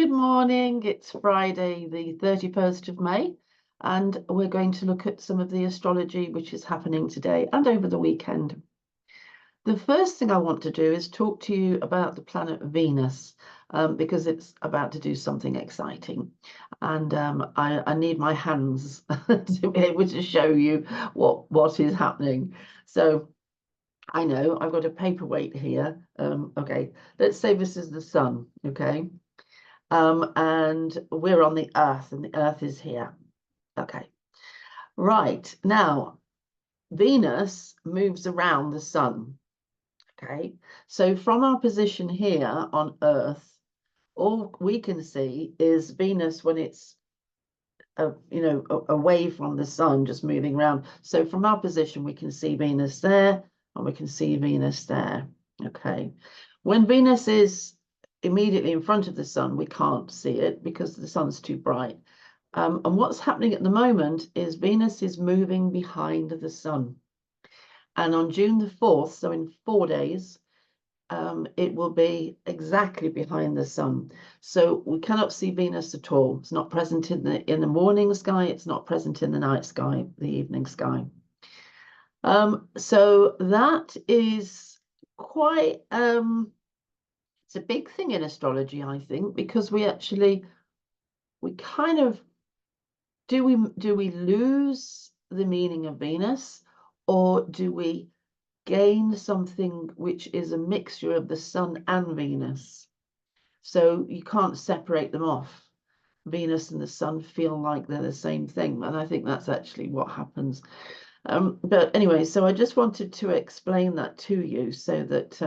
Good morning. It's Friday, the 31st of May, and we're going to look at some of the astrology which is happening today and over the weekend. The first thing I want to do is talk to you about the planet Venus, because it's about to do something exciting. And I need my hands to be able to show you what is happening. So I know I've got a paperweight here. Okay, let's say this is the sun, okay? And we're on the Earth, and the Earth is here. Okay, right. Now, Venus moves around the sun. Okay, so from our position here on Earth, all we can see is Venus when it's away from the sun, just moving around. So from our position, we can see Venus there, and we can see Venus there. Okay, when Venus is immediately in front of the sun, we can't see it because the sun's too bright. And what's happening at the moment is Venus is moving behind the sun. And on June the 4th, so in 4 days, it will be exactly behind the sun. So we cannot see Venus at all. It's not present in the morning sky. It's not present in the night sky, the evening sky. So that is quite it's a big thing in astrology, I think, because we kind of do we lose the meaning of Venus, or do we gain something which is a mixture of the sun and Venus? So you can't separate them off. Venus and the sun feel like they're the same thing, and I think that's actually what happens. But anyway, so I just wanted to explain that to you so that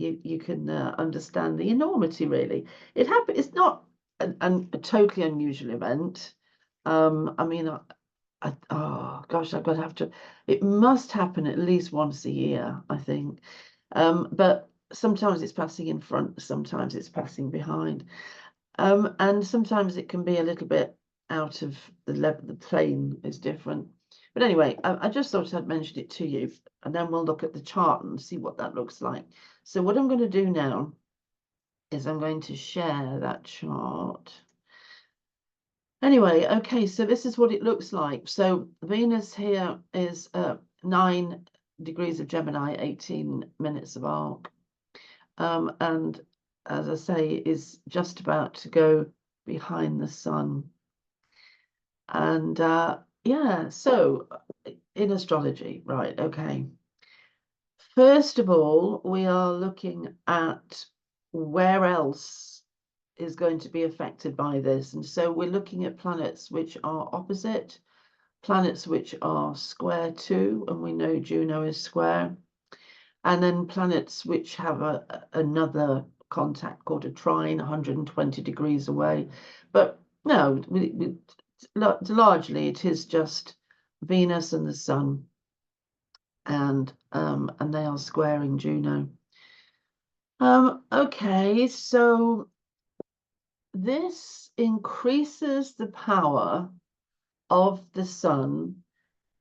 you can understand the enormity, really. It's not a totally unusual event. I mean, oh gosh, I've got to have to. It must happen at least once a year, I think. But sometimes it's passing in front, sometimes it's passing behind, and sometimes it can be a little bit out of the level. The plane is different. But anyway, I just thought I'd mention it to you, and then we'll look at the chart and see what that looks like. So what I'm going to do now is I'm going to share that chart. Anyway, okay, so this is what it looks like. So Venus here is 9 degrees of Gemini, 18 minutes of Arc. And as I say, is just about to go behind the sun. And yeah, so in astrology, right, okay. First of all, we are looking at where else is going to be affected by this. And so we're looking at planets which are opposite, planets which are square to, and we know Juno is square, and then planets which have another contact called a trine, 120 degrees away. But no, largely it is just Venus and the sun, and they are squaring Juno. Okay, so this increases the power of the sun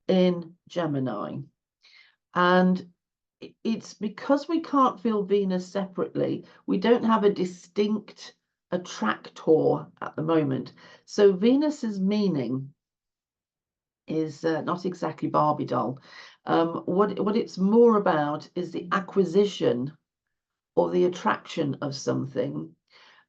in Gemini, and it's because we can't feel Venus separately. We don't have a distinct attractor at the moment. So Venus's meaning is not exactly Barbie doll. What it's more about is the acquisition or the attraction of something.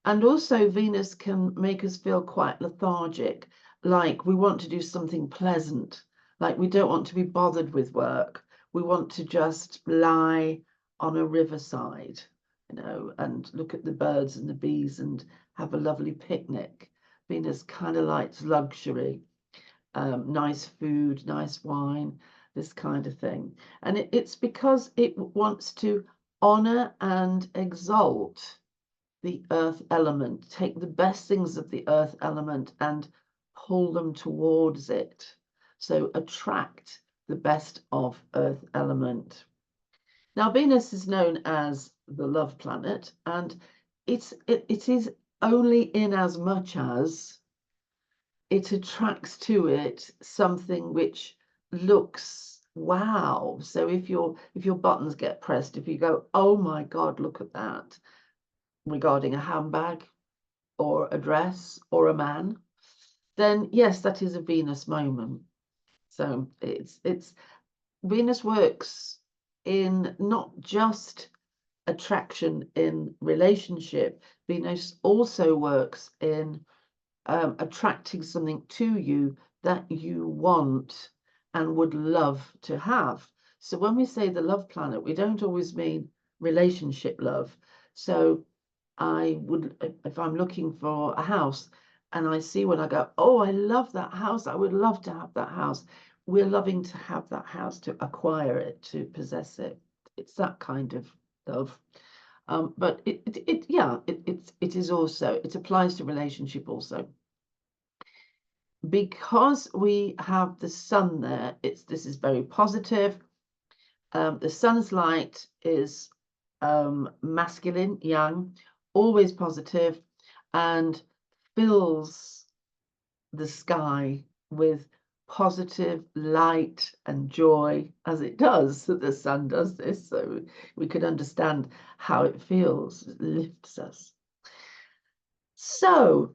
And also Venus can make us feel quite lethargic, like we want to do something pleasant, like we don't want to be bothered with work. We want to just lie on a riverside, and look at the birds and the bees and have a lovely picnic. Venus kind of likes luxury, nice food, nice wine, this kind of thing. And it's because it wants to honor and exalt the earth element, take the best things of the earth element and pull them towards it. So attract the best of earth element. Now, Venus is known as the love planet, and it is only in as much as it attracts to it something which looks wow. So if your buttons get pressed, if you go, oh my God, look at that, regarding a handbag, or a dress or a man, then yes, that is a Venus moment. So it's Venus works in not just attraction in relationship. Venus also works in attracting something to you that you want and would love to have. So when we say the love planet, we don't always mean relationship love. So I would, if I'm looking for a house and I see one, I go, oh, I love that house. I would love to have that house. We're loving to have that house, to acquire it, to possess it. It's that kind of love. But it is also, it applies to relationship also. Because we have the sun there, this is very positive. The sun's light is masculine, yang, always positive, and fills the sky with positive light and joy, as it does. The sun does this, so we could understand how it feels. It lifts us. So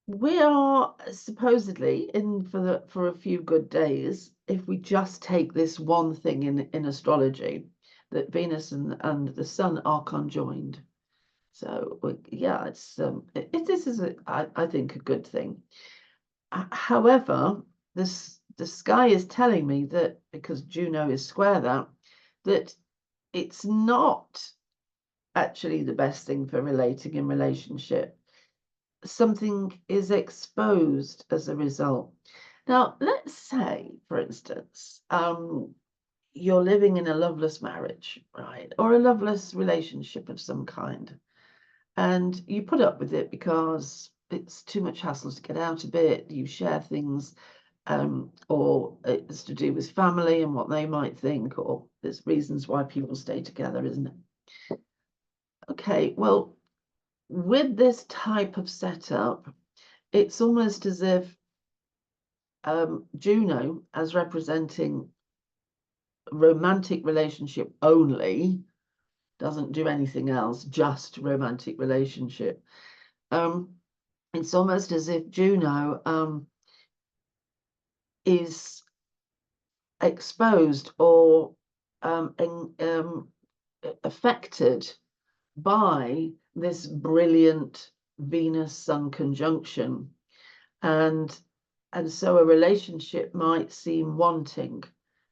we are supposedly in for a few good days if we just take this one thing in astrology, that Venus and the sun are conjoined. So yeah, this is I think a good thing. However, the sky is telling me that, because Juno is square that it's not actually the best thing for relating in relationship. Something is exposed as a result. Now, let's say, for instance, you're living in a loveless marriage, right? Or a loveless relationship of some kind. And you put up with it because it's too much hassle to get out of it. You share things, or it's to do with family and what they might think, or there's reasons why people stay together, isn't it? Okay, well, with this type of setup, it's almost as if Juno, as representing romantic relationship only, doesn't do anything else, just romantic relationship. It's almost as if Juno is exposed or affected by this brilliant Venus-Sun conjunction, and so a relationship might seem wanting.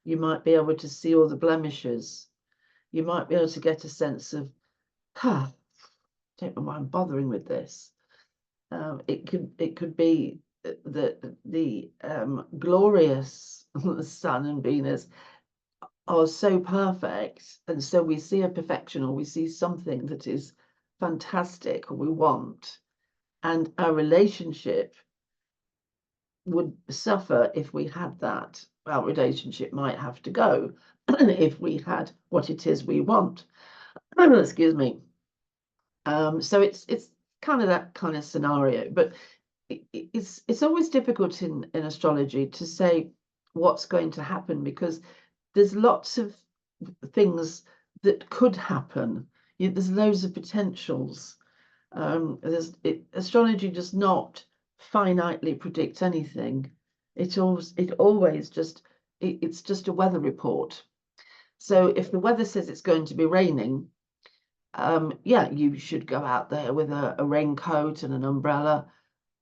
You might be able to see all the blemishes. You might be able to get a sense of, I don't know why I'm bothering with this. It could be the glorious Sun and Venus are so perfect, and so we see a perfection, or we see something that is fantastic, or we want, and our relationship would suffer if we had that. Our relationship might have to go if we had what it is we want. Excuse me. So it's kind of that kind of scenario, but it's always difficult in astrology to say what's going to happen, because there's lots of things that could happen. There's loads of potentials. Astrology does not finitely predict anything. It's just a weather report. So if the weather says it's going to be raining, yeah, you should go out there with a raincoat and an umbrella.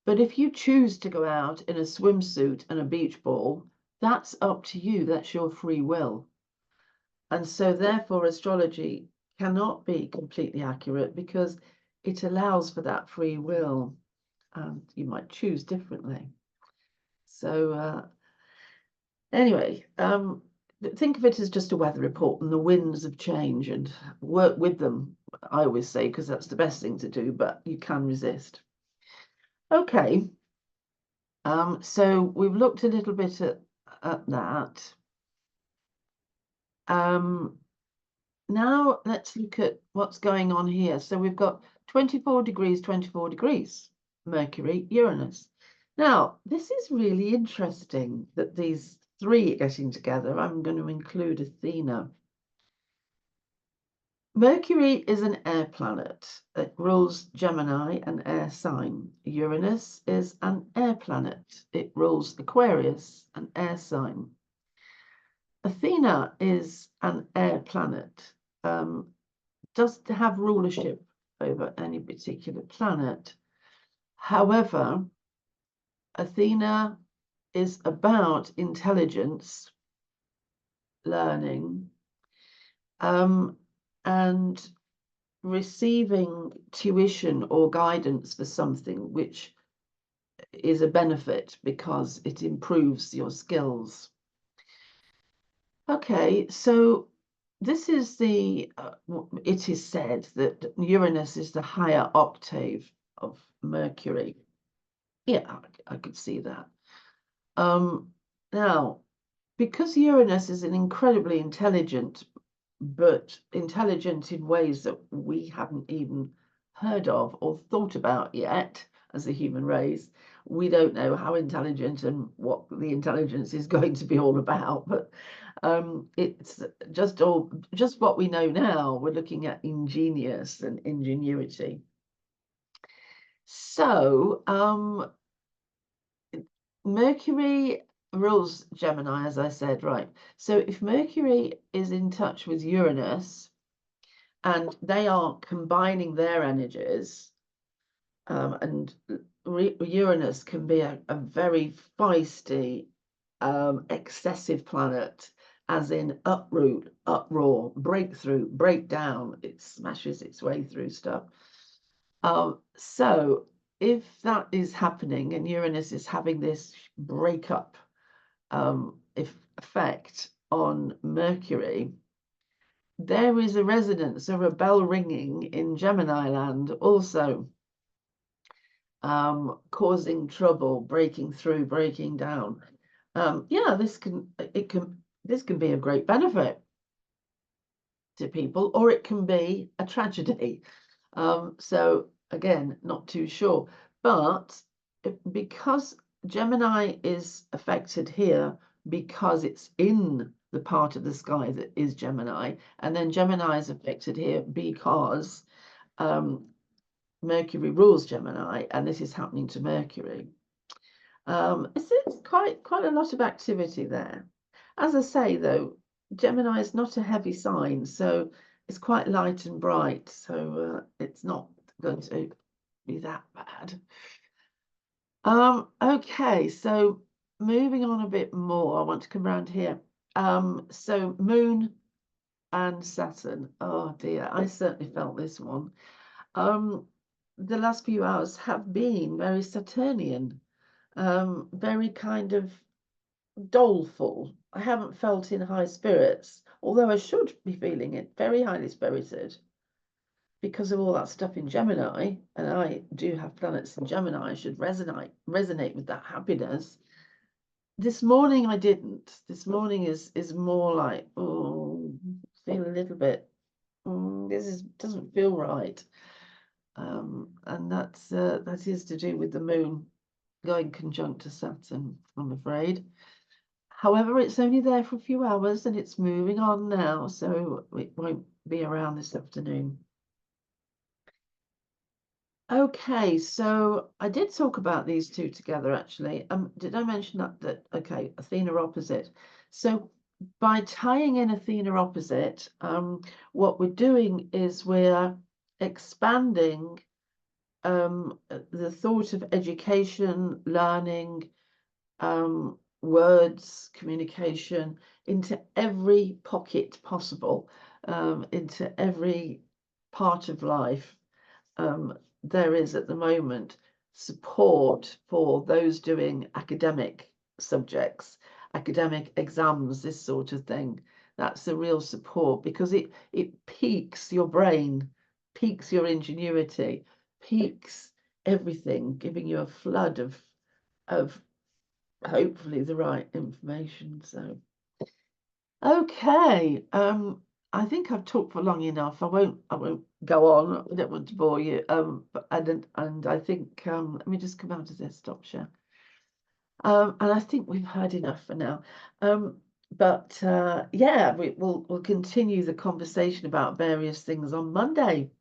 But if you choose to go out in a swimsuit and a beach ball, that's up to you. That's your free will. And so therefore astrology cannot be completely accurate, because it allows for that free will, and you might choose differently. So anyway, think of it as just a weather report and the winds of change, and work with them, I always say, because that's the best thing to do, but you can resist. Okay, so we've looked a little bit at that. Now let's look at what's going on here. So we've got 24 degrees, 24 degrees, Mercury, Uranus. Now, this is really interesting that these three are getting together. I'm going to include Athena. Mercury is an air planet. It rules Gemini, an air sign. Uranus is an air planet. It rules Aquarius, an air sign. Athena is an air planet. Does have rulership over any particular planet. However, Athena is about intelligence, learning, and receiving tuition or guidance for something which is a benefit because it improves your skills. Okay, so this is it is said that Uranus is the higher octave of Mercury. Yeah, I could see that. Now, because Uranus is an incredibly intelligent, but intelligent in ways that we haven't even heard of or thought about yet as a human race, we don't know how intelligent and what the intelligence is going to be all about. But it's just what we know now. We're looking at ingenious and ingenuity. So Mercury rules Gemini, as I said, right? So if Mercury is in touch with Uranus and they are combining their energies, and Uranus can be a very feisty, excessive planet, as in uproot, uproar, breakthrough, breakdown. It smashes its way through stuff. So if that is happening and Uranus is having this breakup effect on Mercury, there is a resonance or a bell ringing in Gemini land also, causing trouble, breaking through, breaking down. Yeah, this can be a great benefit to people, or it can be a tragedy. So again, not too sure. But because Gemini is affected here, because it's in the part of the sky that is Gemini, and then Gemini is affected here because Mercury rules Gemini, and this is happening to Mercury. It's quite a lot of activity there. As I say, though, Gemini is not a heavy sign, so it's quite light and bright, so it's not going to be that bad. Okay, so moving on a bit more, I want to come around here. So Moon and Saturn. Oh dear, I certainly felt this one. The last few hours have been very Saturnian, very kind of doleful. I haven't felt in high spirits, although I should be feeling it, very highly spirited because of all that stuff in Gemini, and I do have planets in Gemini. I should resonate with that happiness. This morning I didn't. This morning is more like, oh, feel a little bit, doesn't feel right. And that is to do with the moon going conjunct to Saturn, I'm afraid. However, it's only there for a few hours and it's moving on now, so it won't be around this afternoon. Okay, so I did talk about these two together, actually. Did I mention that okay, Athena opposite. So by tying in Athena opposite, what we're doing is we're expanding the thought of education, learning, words, communication into every pocket possible, into every part of life. There is at the moment support for those doing academic subjects, academic exams, this sort of thing. That's a real support because it piques your brain, piques your ingenuity, piques everything, giving you a flood of hopefully the right information. So okay, I think I've talked for long enough. I won't go on. I don't want to bore you. And I think let me just come out of this stop share. And I think we've heard enough for now. But yeah, we'll continue the conversation about various things on Monday.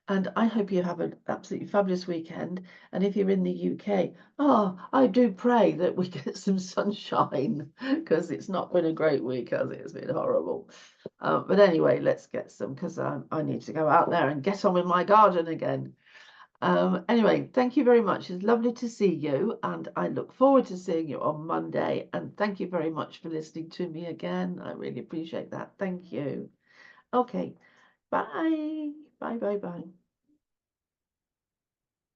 And I hope you have an absolutely fabulous weekend. And if you're in the UK, I do pray that we get some sunshine, because it's not been a great week, has it? It's been horrible. But anyway, let's get some, because I need to go out there and get on with my garden again. Anyway, thank you very much. It's lovely to see you, and I look forward to seeing you on Monday. And thank you very much for listening to me again. I really appreciate that. Thank you. Okay, bye. Bye, bye, bye.